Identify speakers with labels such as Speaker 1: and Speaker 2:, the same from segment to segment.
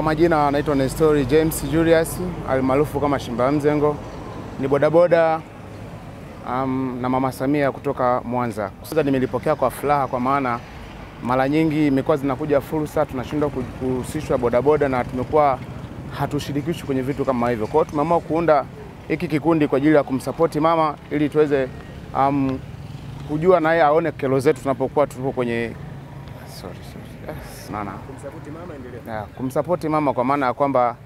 Speaker 1: Kwa majina naitwa Nestori James Julius almaarufu kama Shimba Mzengo. Ni bodaboda na Mama Samia kutoka Mwanza. Kwanza nimelipokea kwa furaha kwa maana mara nyingi imekuwa zinakuja fursa tunashindwa kuhusishwa bodaboda na tumekuwa hatushirikishwi kwenye vitu kama hivyo. Kwa hiyo tumeamua kuunda hiki kikundi kwa ajili ya kumsupport mama ili tuweze kujua naye aone kero zetu tunapokuwa tupo kwenye kumsupport mama kwa maana ya kwamba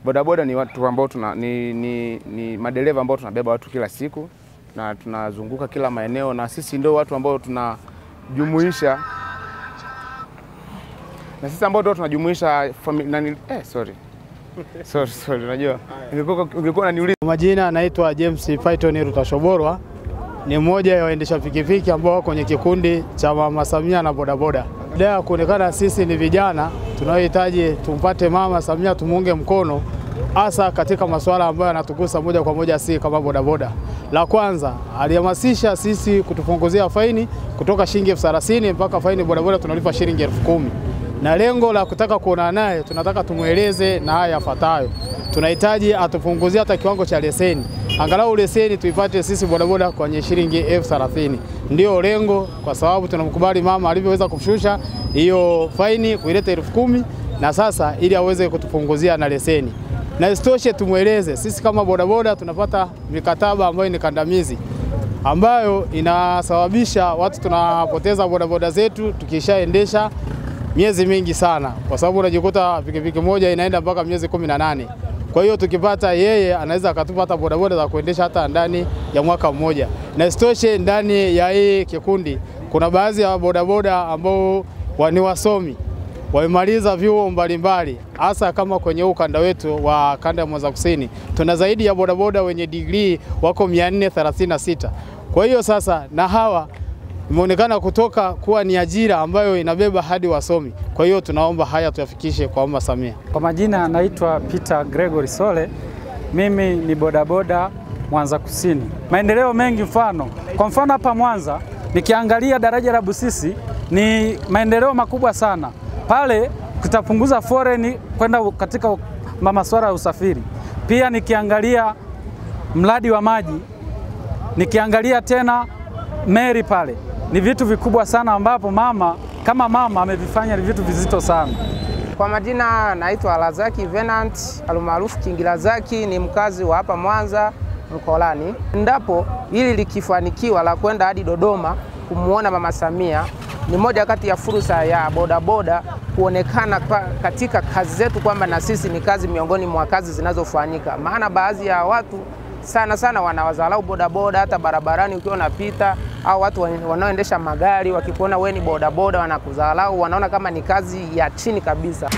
Speaker 1: bodaboda ni watu ambao ni madereva ambao tunabeba watu kila siku na tunazunguka kila maeneo, na sisi ndio watu ambao tunajumuisha unajua ungekuwa unaniuliza.
Speaker 2: Majina naitwa James Python Rutashoborwa, ni mmoja ya waendesha pikipiki ambao kwenye kikundi cha Mama Samia na bodaboda. Leo kuonekana sisi ni vijana tunaohitaji tumpate Mama Samia, tumuunge mkono hasa katika masuala ambayo yanatugusa moja kwa moja sisi kama bodaboda. La kwanza, alihamasisha sisi kutupunguzia faini kutoka shilingi 30,000 mpaka faini bodaboda tunalipa shilingi 10,000. Na lengo la kutaka kuona naye tunataka tumueleze na haya yafuatayo. Tunahitaji atupunguzie hata kiwango cha leseni. Angalau leseni tuipate sisi bodaboda kwenye shilingi 30,000. Ndio lengo, kwa sababu tunamkubali mama alivyoweza kushusha hiyo faini kuileta 10,000 na sasa ili aweze kutupunguzia na leseni. Na isitoshe tumueleze sisi kama bodaboda tunapata mikataba ambayo ni kandamizi ambayo inasababisha watu tunapoteza bodaboda zetu tukishaendesha miezi mingi sana, kwa sababu unajikuta pikipiki moja inaenda mpaka miezi 18. Kwa hiyo tukipata yeye anaweza akatupata bodaboda za kuendesha hata ndani ya mwaka mmoja. Na isitoshe ndani ya hii kikundi kuna baadhi ya bodaboda ambao ni wasomi, wamemaliza vyuo mbalimbali, hasa kama kwenye ukanda wetu wa kanda ya Mwanza Kusini. Tuna zaidi ya bodaboda wenye degree wako 436. Kwa hiyo sasa na hawa imeonekana kutoka kuwa ni ajira ambayo inabeba hadi wasomi. Kwa hiyo tunaomba haya tuyafikishe kwa Mama Samia.
Speaker 3: Kwa majina naitwa Peter Gregory Sole. Mimi ni bodaboda Mwanza Kusini. Maendeleo mengi kwa mfano hapa Mwanza nikiangalia daraja la Busisi ni maendeleo makubwa sana. Pale kutapunguza foreni kwenda katika masuala ya usafiri. Pia nikiangalia mradi wa maji, nikiangalia tena meri pale. Ni vitu vikubwa sana ambapo kama mama amevifanya, ni vitu vizito sana.
Speaker 4: Kwa majina naitwa Lazaki Venant almaarufu King Lazaki, ni mkazi wa hapa Mwanza Mkolani. Ndapo hili likifanikiwa la kwenda hadi Dodoma kumuona Mama Samia, ni moja kati ya fursa ya bodaboda kuonekana katika kazi zetu kwamba na sisi ni kazi miongoni mwa kazi zinazofanyika. Maana baadhi ya watu sana wanawadharau bodaboda, hata barabarani ukiwa unapita au watu wanaoendesha magari wakikuona wewe ni bodaboda wanakudharau, wanaona kama ni kazi ya chini kabisa.